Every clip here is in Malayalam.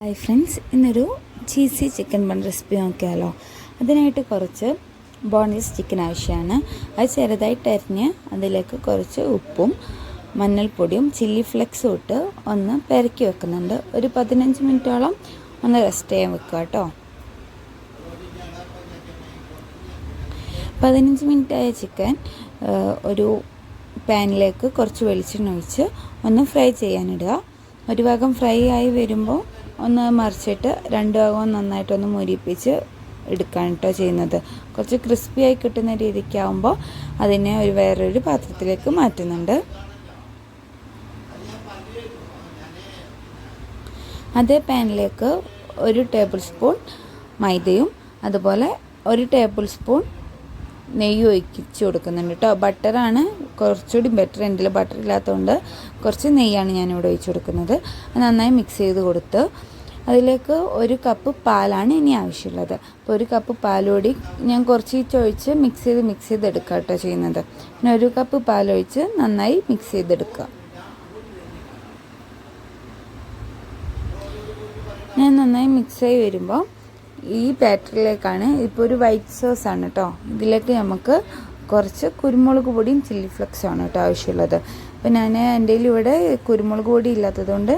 ഹായ് ഫ്രണ്ട്സ്, ഇന്നൊരു ചീസി ചിക്കൻ ബൺ റെസിപ്പി നോക്കിയാലോ. അതിനായിട്ട് കുറച്ച് ബോൺലെസ് ചിക്കൻ ആവശ്യമാണ്. അത് ചെറുതായിട്ട് അരിഞ്ഞ് അതിലേക്ക് കുറച്ച് ഉപ്പും മഞ്ഞൾപ്പൊടിയും ചില്ലി ഫ്ലെക്സും ഇട്ട് ഒന്ന് പെരക്കി വെക്കുന്നുണ്ട്. ഒരു 15 മിനിറ്റോളം ഒന്ന് റെസ്റ്റ് ചെയ്യാൻ വെക്കുക കേട്ടോ. 15 മിനിറ്റായ ചിക്കൻ ഒരു പാനിലേക്ക് കുറച്ച് വെളിച്ചെണ്ണ ഒഴിച്ച് ഒന്ന് ഫ്രൈ ചെയ്യാനിടുക. ഒരു ഭാഗം ഫ്രൈ ആയി വരുമ്പോൾ ഒന്ന് മറിച്ചിട്ട് രണ്ട് ഭാഗവും നന്നായിട്ടൊന്ന് മുരിപ്പിച്ച് എടുക്കാൻ കേട്ടോ ചെയ്യുന്നത്. കുറച്ച് ക്രിസ്പിയായി കിട്ടുന്ന രീതിക്കാവുമ്പോൾ അതിനെ വേറൊരു പാത്രത്തിലേക്ക് മാറ്റുന്നുണ്ട്. അതേ പാനിലേക്ക് 1 ടേബിൾ സ്പൂൺ മൈദയും അതുപോലെ 1 ടേബിൾ സ്പൂൺ നെയ്യ് ഒഴിച്ച് കൊടുക്കുന്നുണ്ട് കേട്ടോ. ബട്ടറാണ് കുറച്ചുകൂടി ബെറ്റർ. എൻ്റെ കയ്യിൽ ബട്ടർ ഇല്ലാത്തതുകൊണ്ട് കുറച്ച് നെയ്യാണ് ഞാനിവിടെ ഒഴിച്ച് കൊടുക്കുന്നത്. അത് നന്നായി മിക്സ് ചെയ്ത് കൊടുത്ത് അതിലേക്ക് 1 കപ്പ് പാലാണ് ഇനി ആവശ്യമുള്ളത്. അപ്പോൾ 1 കപ്പ് പാലൊടി ഞാൻ കുറച്ച് ഒഴിച്ച് മിക്സ് ചെയ്തെടുക്കുക കേട്ടോ ചെയ്യുന്നത്. പിന്നെ 1 കപ്പ് പാലൊഴിച്ച് നന്നായി മിക്സ് ചെയ്തെടുക്കുക. ഞാൻ നന്നായി മിക്സായി വരുമ്പോൾ ഈ ബാറ്ററിലേക്കാണ് ഇപ്പോൾ ഒരു വൈറ്റ് സോസാണ് കേട്ടോ. ഇതിലേക്ക് നമുക്ക് കുറച്ച് കുരുമുളക് പൊടിയും ചില്ലി ഫ്ലെക്സുമാണ് കേട്ടോ ആവശ്യമുള്ളത്. അപ്പോൾ ഞാൻ എൻ്റെ കയ്യിൽ ഇവിടെ കുരുമുളക് പൊടി ഇല്ലാത്തതുകൊണ്ട്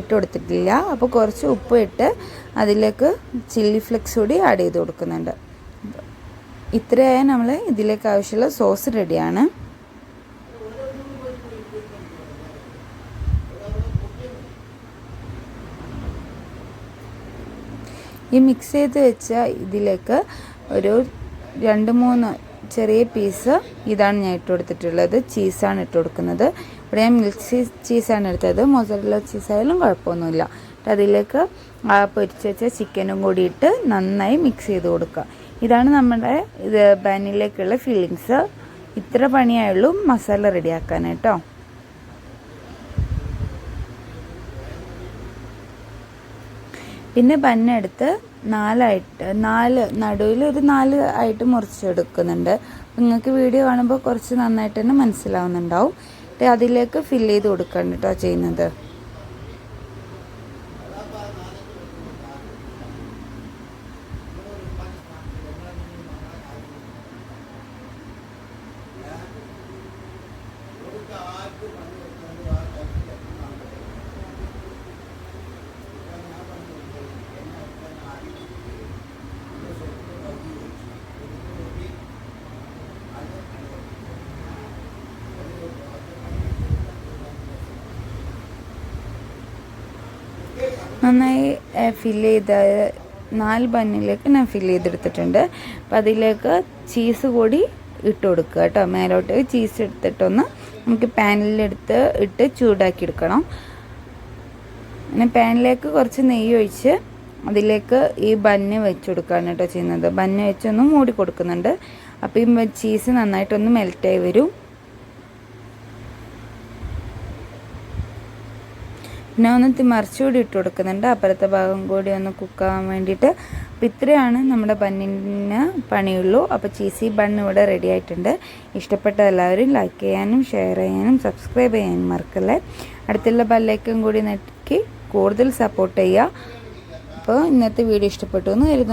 ഇട്ട് കൊടുത്തിട്ടില്ല. അപ്പോൾ കുറച്ച് ഉപ്പ് ഇട്ട് അതിലേക്ക് ചില്ലി ഫ്ലെക്സ് കൂടി ആഡ് ചെയ്ത് കൊടുക്കുന്നുണ്ട്. ഇത്രയായാൽ നമ്മൾ ഇതിലേക്ക് ആവശ്യമുള്ള സോസ് റെഡിയാണ്. ഈ മിക്സ് ചെയ്ത് വെച്ച ഇതിലേക്ക് ഒരു 2-3 ചെറിയ പീസ് ഇതാണ് ഞാൻ ഇട്ട് കൊടുത്തിട്ടുള്ളത്. ചീസാണ് ഇട്ട് കൊടുക്കുന്നത്. ഇവിടെ ഞാൻ മിൽക്ക് ചീസാണ് എടുത്തത്. മൊസറല്ല ചീസായാലും കുഴപ്പമൊന്നുമില്ല. അതിലേക്ക് ആ പൊരിച്ച് വെച്ച ചിക്കനും കൂടി ഇട്ട് നന്നായി മിക്സ് ചെയ്ത് കൊടുക്കുക. ഇതാണ് നമ്മുടെ ബന്നിലേക്കുള്ള ഫില്ലിങ്സ്. ഇത്ര പണിയായുള്ളൂ മസാല റെഡിയാക്കാൻ കേട്ടോ. പിന്നെ ബന്നെടുത്ത് 4 നടുവിൽ ഒരു 4 ആയിട്ട് മുറിച്ചെടുക്കുന്നുണ്ട്. നിങ്ങൾക്ക് വീഡിയോ കാണുമ്പോൾ കുറച്ച് നന്നായിട്ട് തന്നെ മനസ്സിലാവുന്നുണ്ടാവും. അതിലേക്ക് ഫില്ല് ചെയ്ത് കൊടുക്കണം കേട്ടോ ചെയ്യുന്നത്. നന്നായി ഫില്ല് ചെയ്ത 4 ബന്നിലേക്ക് ഞാൻ ഫില്ല് ചെയ്തെടുത്തിട്ടുണ്ട്. അപ്പം അതിലേക്ക് ചീസ് കൂടി ഇട്ട് കൊടുക്കുക കേട്ടോ. മേലോട്ട് ചീസ് എടുത്തിട്ടൊന്ന് നമുക്ക് പാനിലെടുത്ത് ഇട്ട് ചൂടാക്കി എടുക്കണം. പിന്നെ പാനിലേക്ക് കുറച്ച് നെയ്യ് ഒഴിച്ച് അതിലേക്ക് ഈ ബന്ന് വെച്ച് കൊടുക്കുകയാണ് കേട്ടോ ചെയ്യുന്നത്. ബന്ന് വെച്ചൊന്ന് മൂടി കൊടുക്കുന്നുണ്ട്. അപ്പോൾ ഈ ചീസ് നന്നായിട്ടൊന്ന് മെൽറ്റായി വരും. പിന്നെ ഒന്ന് മറിച്ചുകൂടി ഇട്ട് കൊടുക്കുന്നുണ്ട്, അപ്പുറത്തെ ഭാഗം കൂടി ഒന്ന് കുക്കാവാൻ വേണ്ടിയിട്ട്. അപ്പോൾ ഇത്രയാണ് നമ്മുടെ ബണ്ണിന് പണിയുള്ളൂ. അപ്പോൾ ചീസി ബണ്ണ് ഇവിടെ റെഡി ആയിട്ടുണ്ട്. ഇഷ്ടപ്പെട്ട എല്ലാവരും ലൈക്ക് ചെയ്യാനും ഷെയർ ചെയ്യാനും സബ്സ്ക്രൈബ് ചെയ്യാനും മറക്കല്ലേ. അടുത്തുള്ള ബെല്ലൈക്കൺ കൂടി നെക്കി കൂടുതൽ സപ്പോർട്ട് ചെയ്യുക. അപ്പോൾ ഇന്നത്തെ വീഡിയോ ഇഷ്ടപ്പെട്ടു എന്ന് കരുതുന്നു.